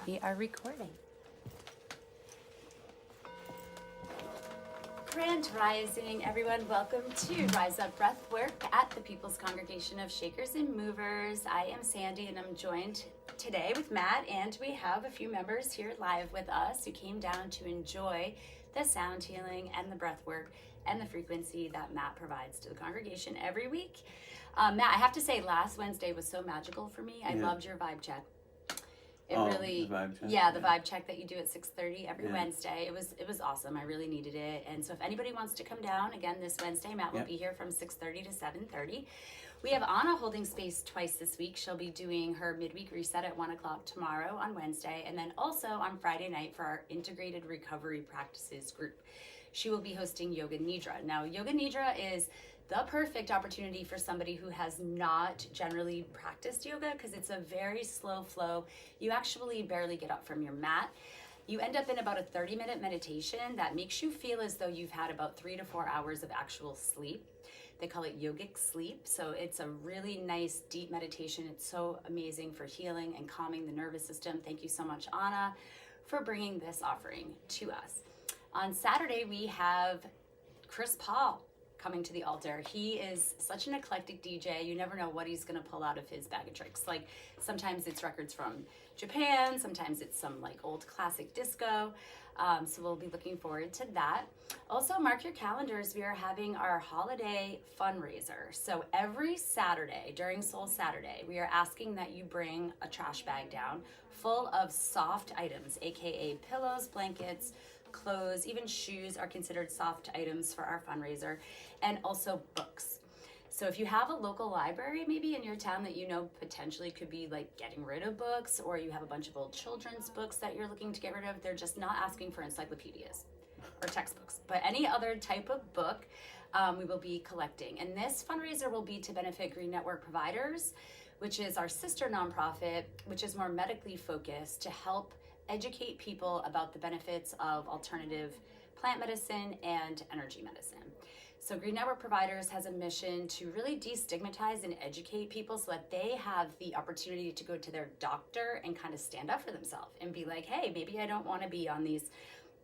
We are recording. Grand Rising, everyone. Welcome to Rise Up Breathwork at the People's Congregation of Shakers and Movers. I am Sandy, and I'm joined today with Matt, and we have a few members here live with us who came down to enjoy the sound healing and the breathwork and the frequency that Matt provides to the congregation every week. Matt, I have to say, last Wednesday was so magical for me. I loved your vibe check. It really, the vibe check. Yeah, the vibe check that you do at 6:30 every Wednesday. It was awesome. I really needed it. And so if anybody wants to come down again this Wednesday, Matt will be here from 6:30 to 7:30. We have Anna holding space twice this week. She'll be doing her midweek reset at 1 o'clock tomorrow on Wednesday, and then also on Friday night for our integrated recovery practices group. She will be hosting Yoga Nidra. Now, Yoga Nidra is the perfect opportunity for somebody who has not generally practiced yoga, because it's a very slow flow. You actually barely get up from your mat. You end up in about a 30-minute meditation that makes you feel as though you've had about 3 to 4 hours of actual sleep. They call it yogic sleep. So it's a really nice, deep meditation. It's so amazing for healing and calming the nervous system. Thank you so much, Anna, for bringing this offering to us. On Saturday, we have Chris Paul coming to the altar. He is such an eclectic DJ. You never know what he's going to pull out of his bag of tricks. Like, sometimes it's records from Japan, sometimes it's some like old classic disco. So we'll be looking forward to that. Also, mark your calendars. We are having our holiday fundraiser. So every Saturday during Soul Saturday, we are asking that you bring a trash bag down full of soft items, aka pillows, blankets, clothes, even shoes are considered soft items for our fundraiser, and also books. So if you have a local library maybe in your town that you know potentially could be like getting rid of books, or you have a bunch of old children's books that you're looking to get rid of, they're just not asking for encyclopedias or textbooks, but any other type of book we will be collecting. And this fundraiser will be to benefit Green Network Providers, which is our sister nonprofit, which is more medically focused to help educate people about the benefits of alternative plant medicine and energy medicine. So Green Network Providers has a mission to really destigmatize and educate people so that they have the opportunity to go to their doctor and kind of stand up for themselves and be like, hey, maybe I don't want to be on these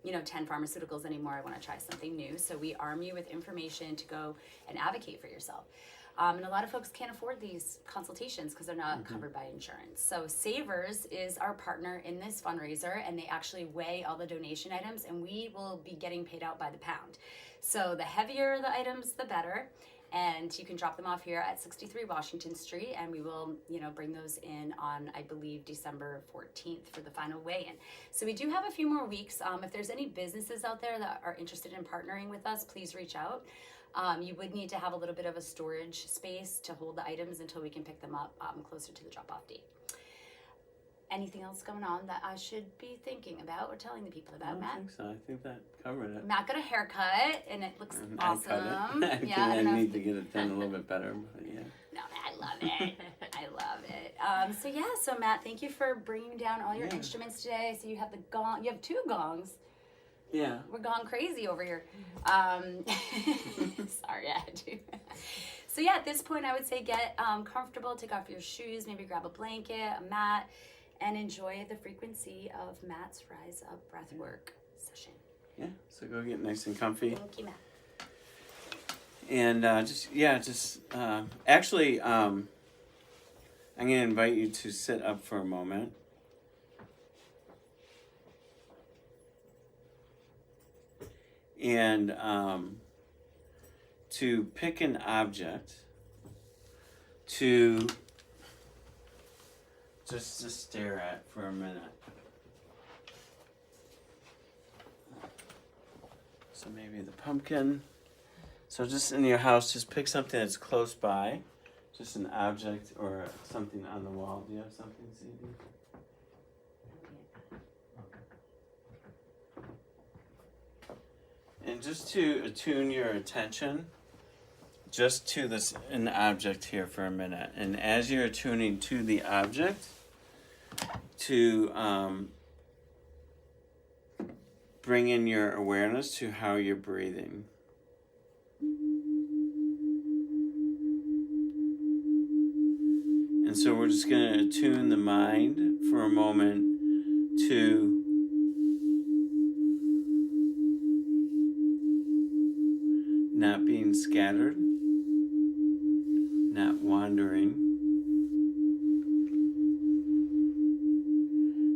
10 pharmaceuticals anymore. I want to try something new. So we arm you with information to go and advocate for yourself. And a lot of folks can't afford these consultations because they're not covered by insurance. So Savers is our partner in this fundraiser, and they actually weigh all the donation items, and we will be getting paid out by the pound. So the heavier the items, the better. And you can drop them off here at 63 Washington Street, and we will, bring those in on, I believe, December 14th for the final weigh-in. So we do have a few more weeks. If there's any businesses out there that are interested in partnering with us, please reach out. You would need to have a little bit of a storage space to hold the items until we can pick them up closer to the drop-off date. Anything else going on that I should be thinking about or telling the people about, Matt? I don't think so. I think that covered it. Matt got a haircut, and it looks awesome. I cut it. I need to get it done a little bit better, but yeah. No, I love it. I love it. So Matt, thank you for bringing down all your instruments today. So you have the gong. You have 2 gongs. Yeah. We're gone crazy over here. Sorry, I had to. So yeah, at this point, I would say get comfortable, take off your shoes, maybe grab a blanket, a mat, and enjoy the frequency of Matt's Rise Up Breathwork session. Yeah, so go get nice and comfy. Thank you, Matt. And actually, I'm going to invite you to sit up for a moment. And to pick an object to just to stare at for a minute. So maybe the pumpkin. So just in your house, just pick something that's close by, just an object or something on the wall. Do you have something, Cindy? And just to attune your attention just to an object here for a minute. And as you're attuning to the object, to bring in your awareness to how you're breathing. And so we're just going to attune the mind for a moment to not being scattered, not wandering,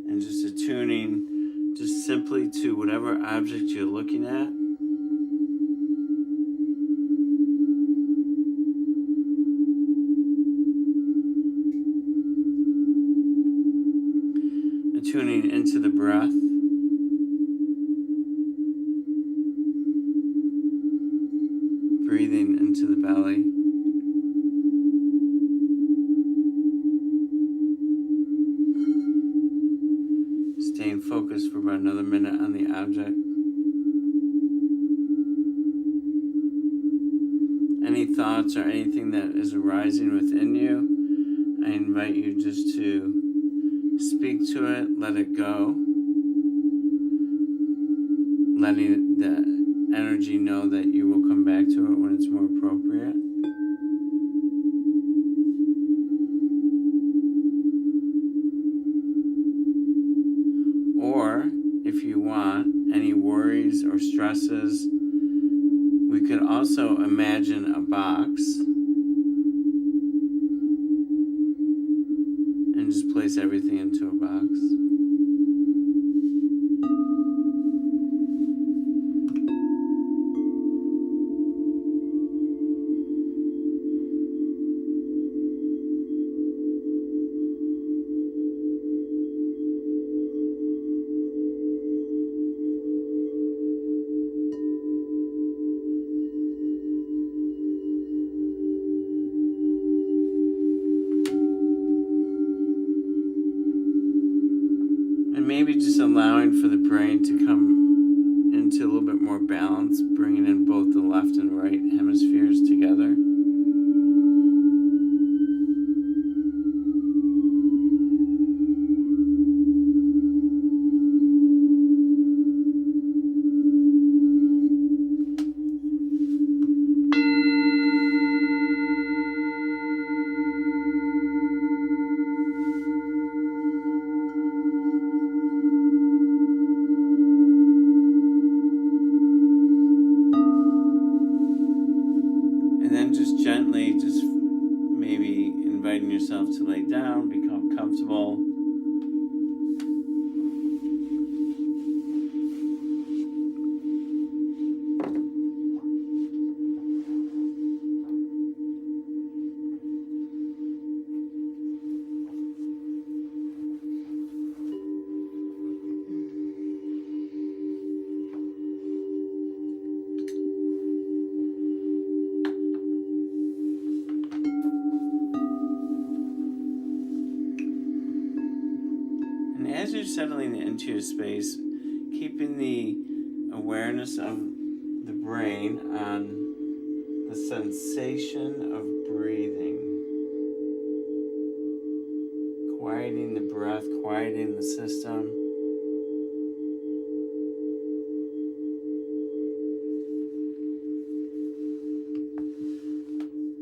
and just attuning just simply to whatever object you're looking at. Tuning into the breath, breathing into the belly, staying focused for about another minute on the object. Any thoughts or anything that is arising within you, I invite you just to speak to it, let it go, letting the energy know that you will come back to it when it's more appropriate. Or, if you want, any worries or stresses, we could also imagine a box and just place everything into a box. And maybe just allowing for the brain to come into a little bit more balance, bringing in both the left and right hemispheres together. And then just gently, just maybe inviting yourself to lay down, become comfortable. And as you're settling into your space, keeping the awareness of the brain on the sensation of breathing, quieting the breath, quieting the system.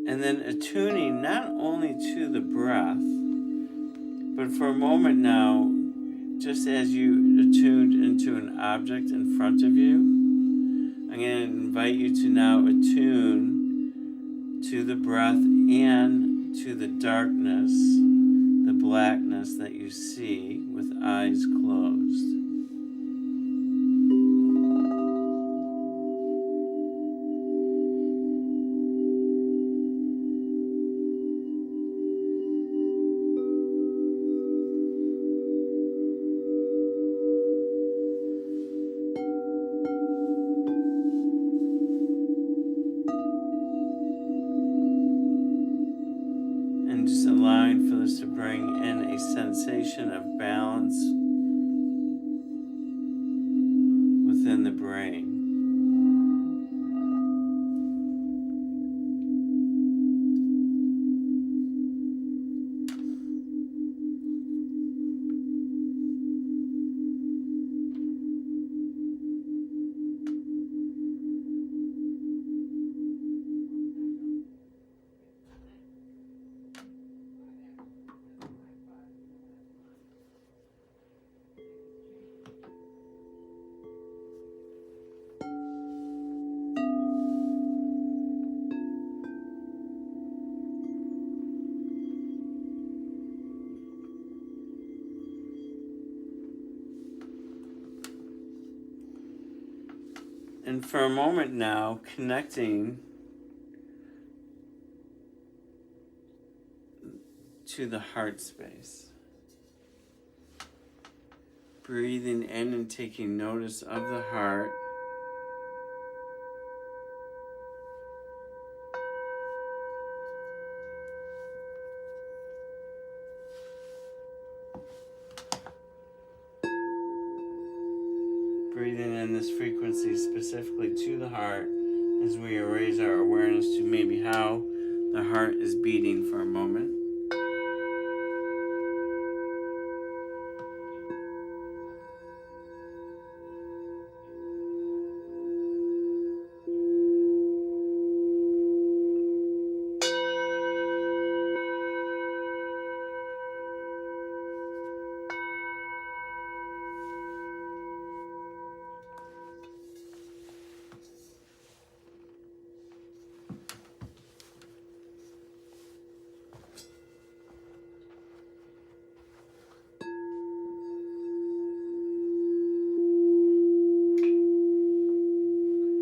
And then attuning not only to the breath, but for a moment now, just as you attuned into an object in front of you, I'm going to invite you to now attune to the breath and to the darkness, the blackness that you see with eyes closed. And just allowing for this to bring in a sensation of balance within the brain. And for a moment now, connecting to the heart space. Breathing in and taking notice of the heart. Breathing in this frequency specifically to the heart as we raise our awareness to maybe how the heart is beating for a moment.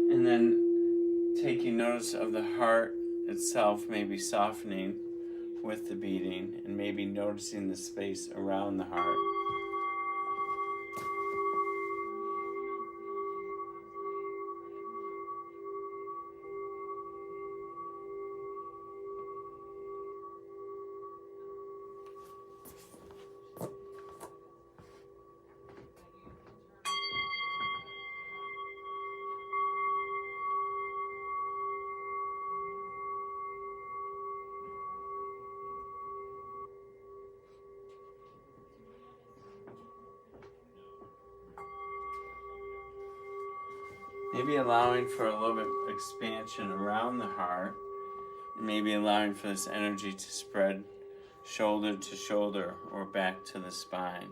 And then taking notice of the heart itself, maybe softening with the beating, and maybe noticing the space around the heart. Maybe allowing for a little bit of expansion around the heart, and maybe allowing for this energy to spread shoulder to shoulder or back to the spine,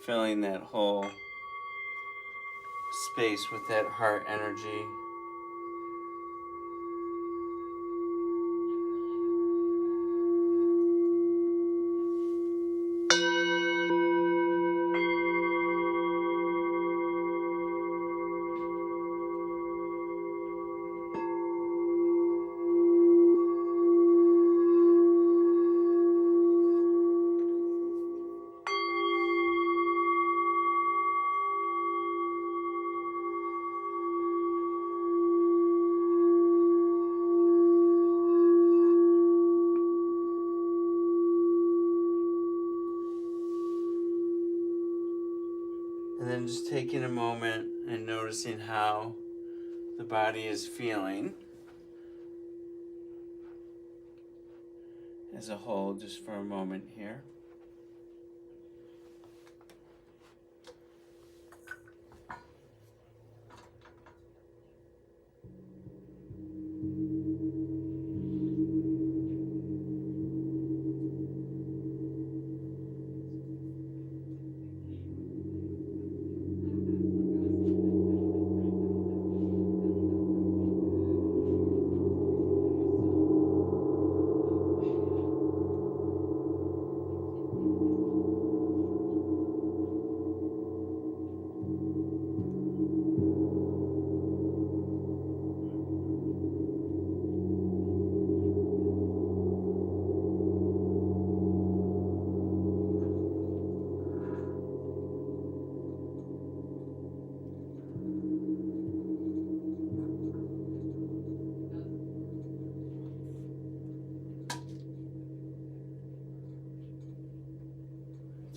filling that whole space with that heart energy. And then just taking a moment and noticing how the body is feeling as a whole, just for a moment here.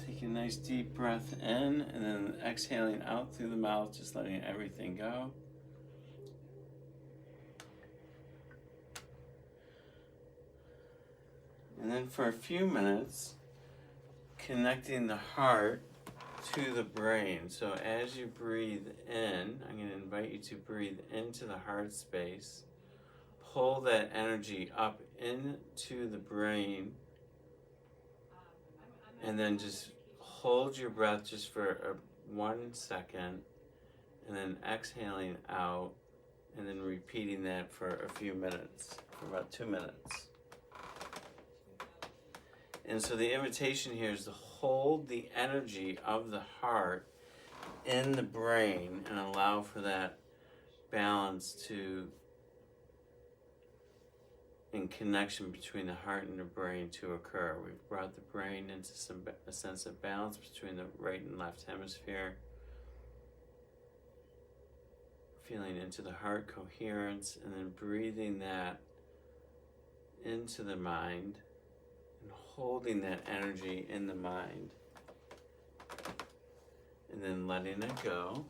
Take a nice deep breath in and then exhaling out through the mouth, just letting everything go. And then for a few minutes, connecting the heart to the brain. So as you breathe in, I'm going to invite you to breathe into the heart space. Pull that energy up into the brain. And then just hold your breath just for 1 second. And then exhaling out. And then repeating that for a few minutes, for about 2 minutes. And so the invitation here is to hold the energy of the heart in the brain and allow for that balance to and connection between the heart and the brain to occur. We've brought the brain into a sense of balance between the right and left hemisphere, feeling into the heart coherence, and then breathing that into the mind and holding that energy in the mind, and then letting it go.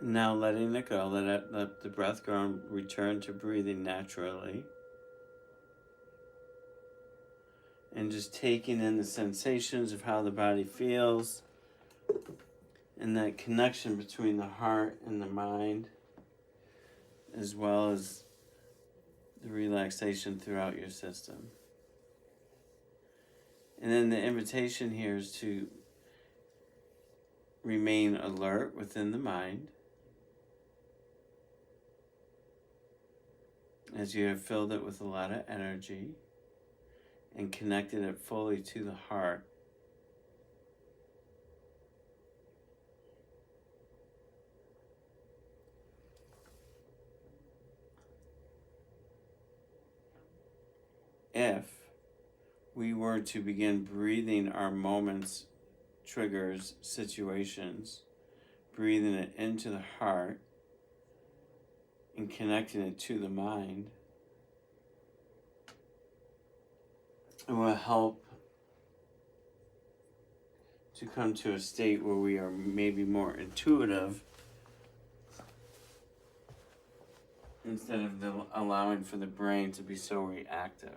Now letting it go, let the breath go and return to breathing naturally. And just taking in the sensations of how the body feels and that connection between the heart and the mind, as well as the relaxation throughout your system. And then the invitation here is to remain alert within the mind as you have filled it with a lot of energy and connected it fully to the heart. If we were to begin breathing our moments, triggers, situations, breathing it into the heart and connecting it to the mind, it will help to come to a state where we are maybe more intuitive instead of allowing for the brain to be so reactive.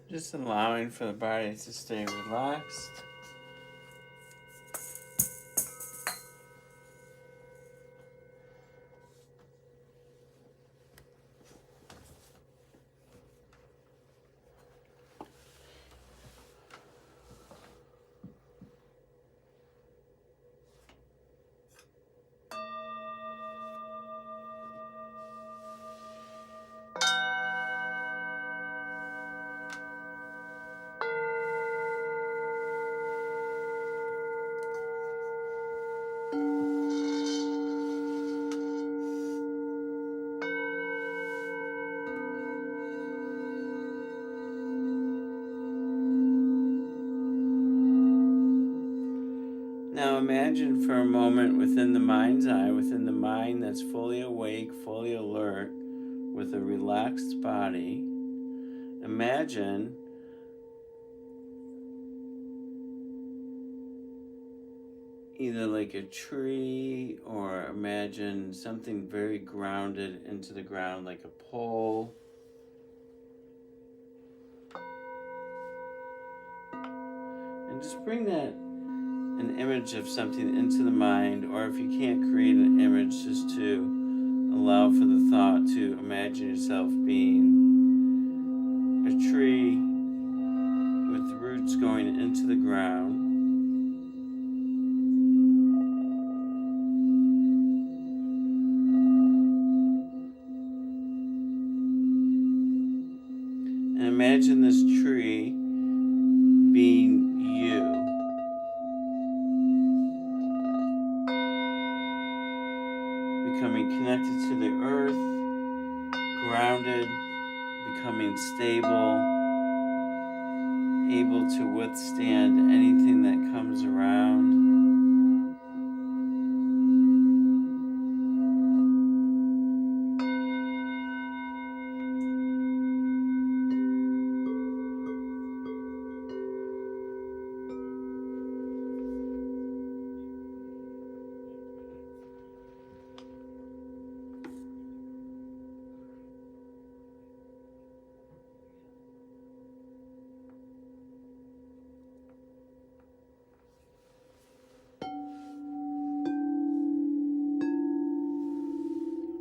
Just allowing for the body to stay relaxed. Now imagine for a moment within the mind's eye, within the mind that's fully awake, fully alert, with a relaxed body. Imagine either like a tree, or imagine something very grounded into the ground, like a pole. And just bring that, an image of something into the mind, or if you can't create an image, just to allow for the thought to imagine yourself being a tree with roots going into the ground. And imagine this tree being you. Becoming connected to the earth, grounded, becoming stable, able to withstand anything that comes around.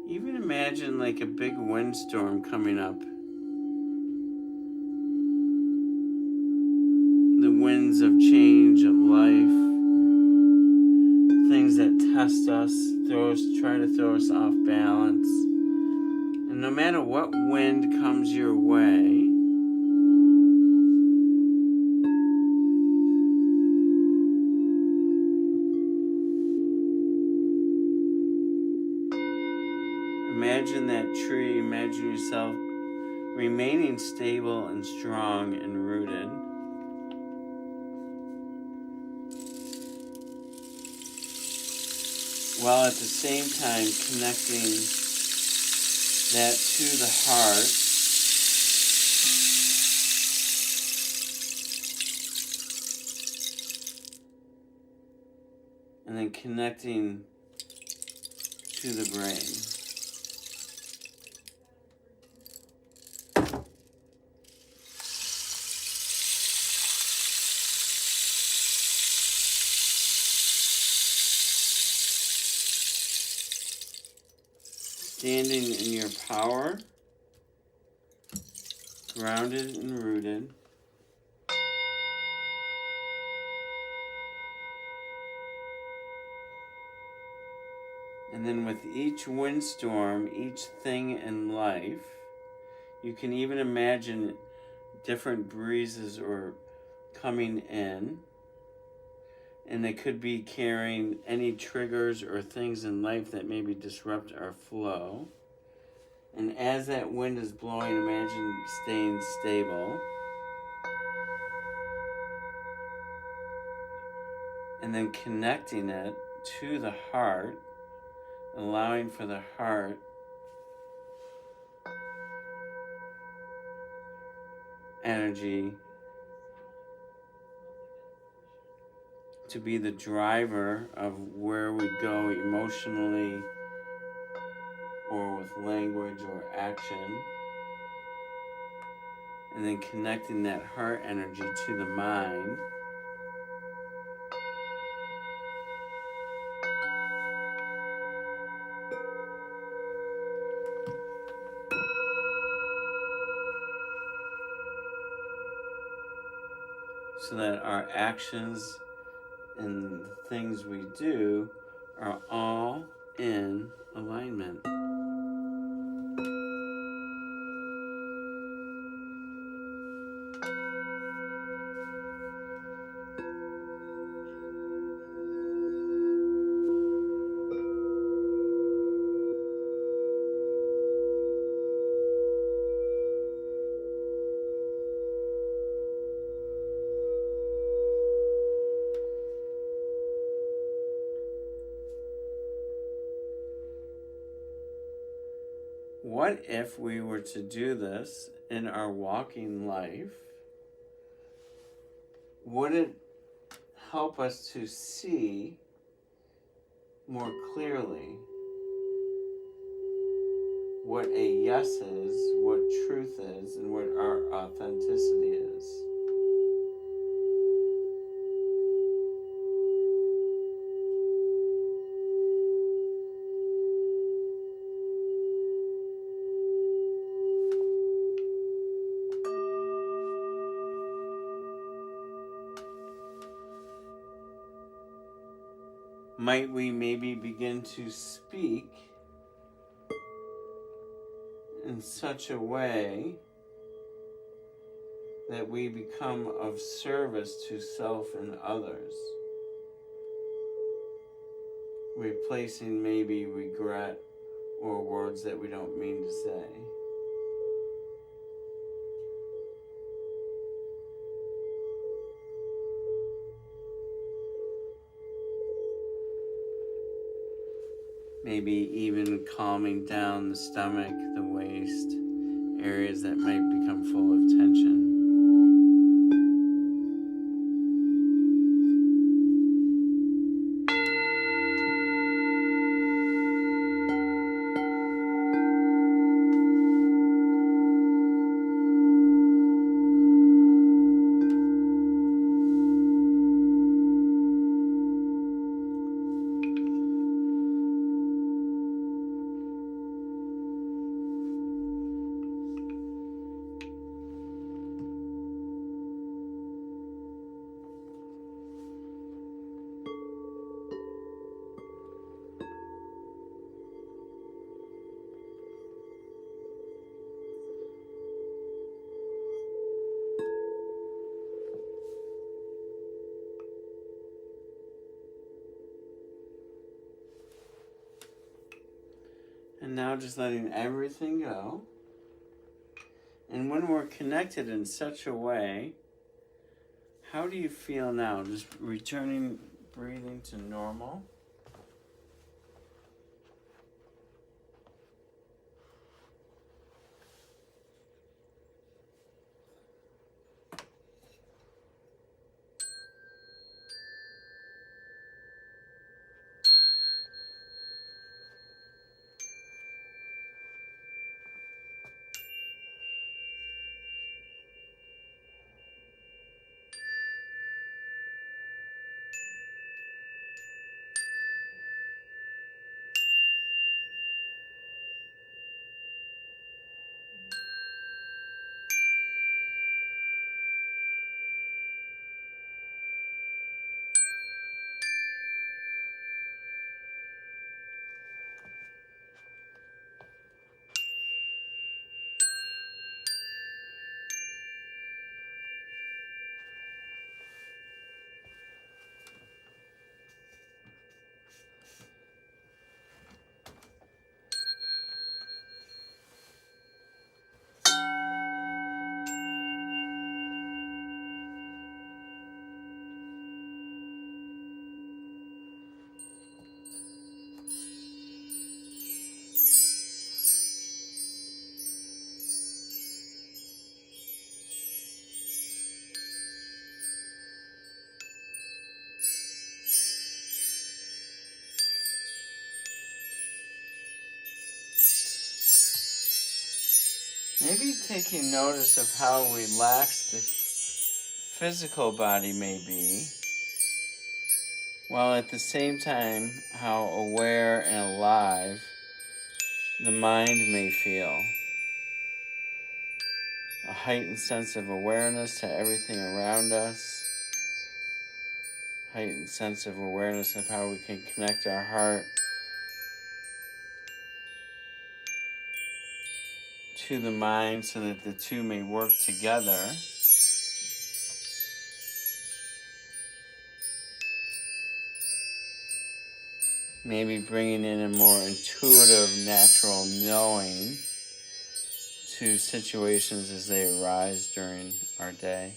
Even imagine like a big windstorm coming up. The winds of change, of life, things that test us, try to throw us off balance. And no matter what wind comes your way, imagine that tree, imagine yourself remaining stable and strong and rooted. While at the same time connecting that to the heart. And then connecting to the brain. Standing in your power, grounded and rooted. And then with each windstorm, each thing in life, you can even imagine different breezes or coming in. And they could be carrying any triggers or things in life that maybe disrupt our flow. And as that wind is blowing, imagine staying stable. And then connecting it to the heart, allowing for the heart energy to be the driver of where we go emotionally or with language or action. And then connecting that heart energy to the mind. So that our actions and the things we do are all in alignment. What if we were to do this in our walking life? Would it help us to see more clearly what a yes is, what truth is, and what our authenticity is? Might we maybe begin to speak in such a way that we become of service to self and others, replacing maybe regret or words that we don't mean to say? Maybe even calming down the stomach, the waist, areas that might become full of tension. And now just letting everything go. And when we're connected in such a way, how do you feel now? Just returning breathing to normal. maybe taking notice of how relaxed the physical body may be, while at the same time how aware and alive the mind may feel. A heightened sense of awareness to everything around us, heightened sense of awareness of how we can connect our heart to the mind so that the two may work together. Maybe bringing in a more intuitive, natural knowing to situations as they arise during our day.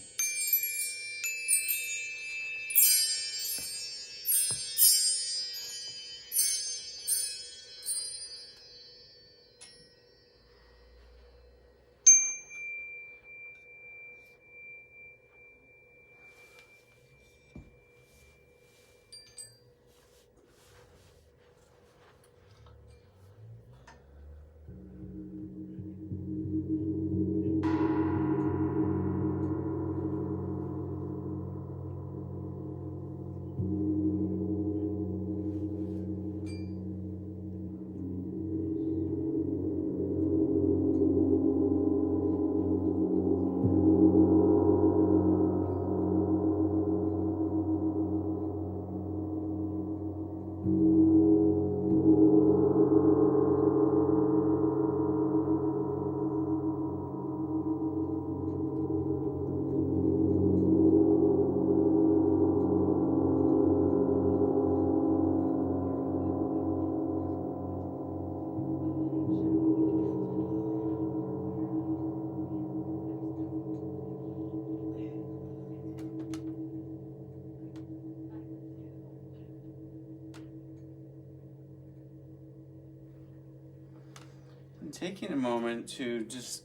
And taking a moment to just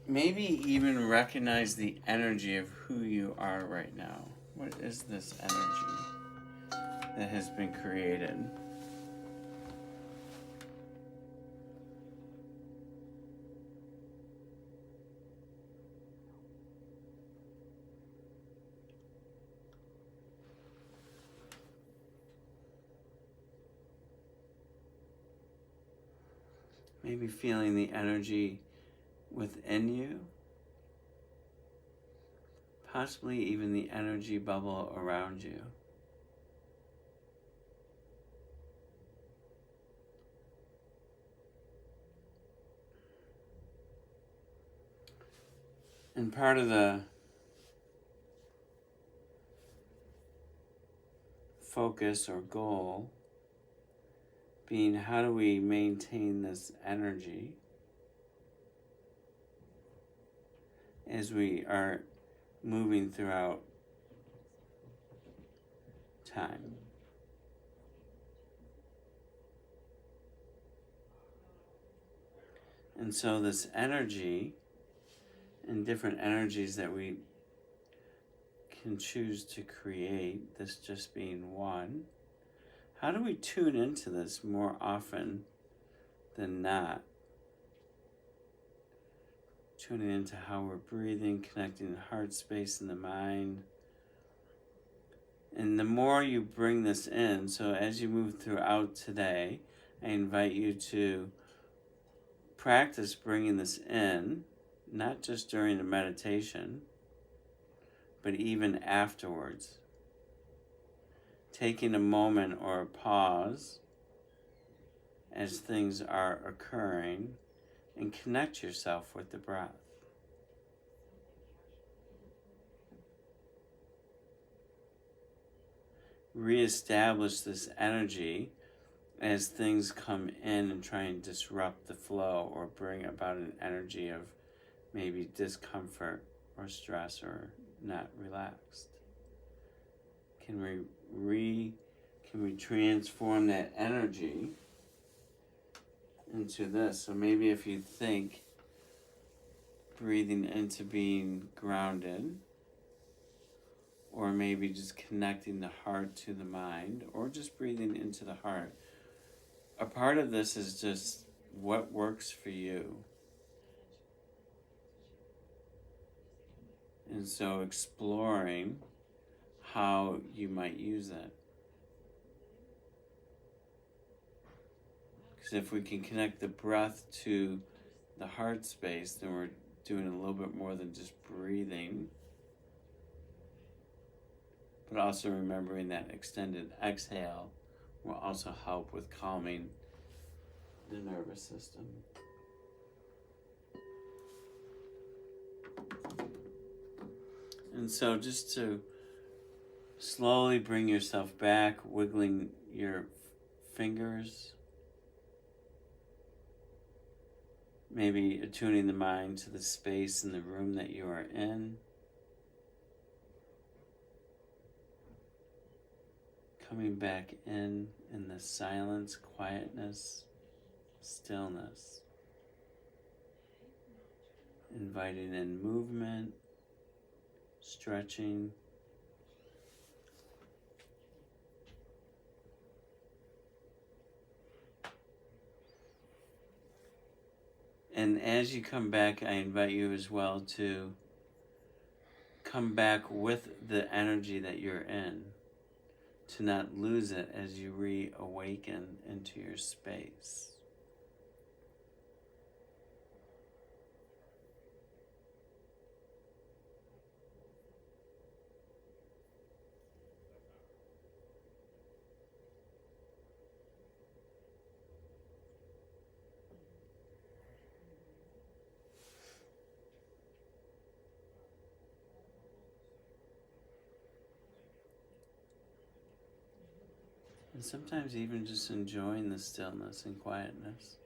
maybe even recognize the energy of who you are right now. What is this energy that has been created? Maybe feeling the energy within you, possibly even the energy bubble around you. And part of the focus or goal being how do we maintain this energy as we are moving throughout time. And so this energy and different energies that we can choose to create, this just being one, how do we tune into this more often than not? Tuning into how we're breathing, connecting the heart space and the mind. And the more you bring this in, so as you move throughout today, I invite you to practice bringing this in, not just during the meditation, but even afterwards. Taking a moment or a pause as things are occurring and connect yourself with the breath. Reestablish this energy as things come in and try and disrupt the flow or bring about an energy of maybe discomfort or stress or not relaxed. Can we transform that energy into this? So maybe if you think breathing into being grounded, or maybe just connecting the heart to the mind, or just breathing into the heart. A part of this is just what works for you. And so exploring how you might use that. Because if we can connect the breath to the heart space, then we're doing a little bit more than just breathing, but also remembering that extended exhale will also help with calming the nervous system. And so just to slowly bring yourself back, wiggling your fingers, maybe attuning the mind to the space in the room that you are in. Coming back in the silence, quietness, stillness. Inviting in movement, stretching. And as you come back, I invite you as well to come back with the energy that you're in, to not lose it as you reawaken into your space. And sometimes even just enjoying the stillness and quietness.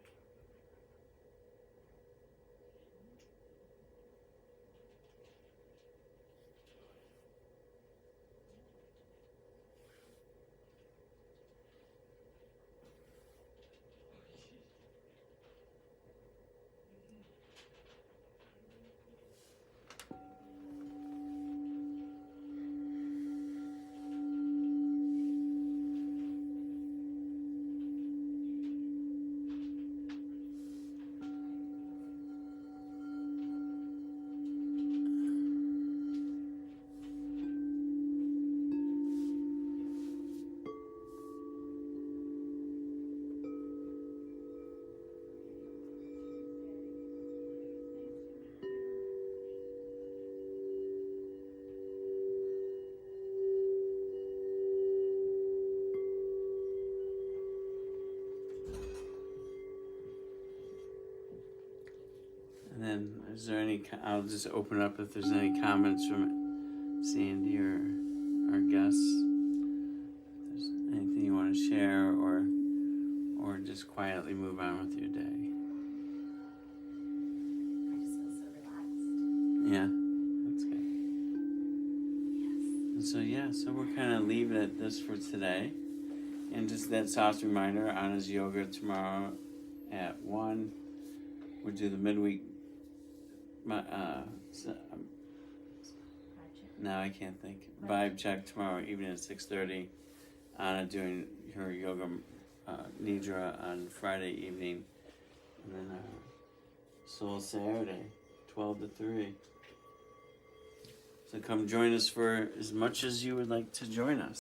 And then, is there any? I'll just open up if there's any comments from Sandy or our guests. If there's anything you want to share, or just quietly move on with your day. I just feel so relaxed. Yeah, that's good. Yes. And so so we're kind of leaving it this for today, and just that soft reminder: Anna's yoga tomorrow at 1. We'll do the midweek. Now I can't think. Vibe check tomorrow evening at 6:30. Anna doing her yoga nidra on Friday evening, and then Soul Saturday, 12 to 3. So come join us for as much as you would like to join us.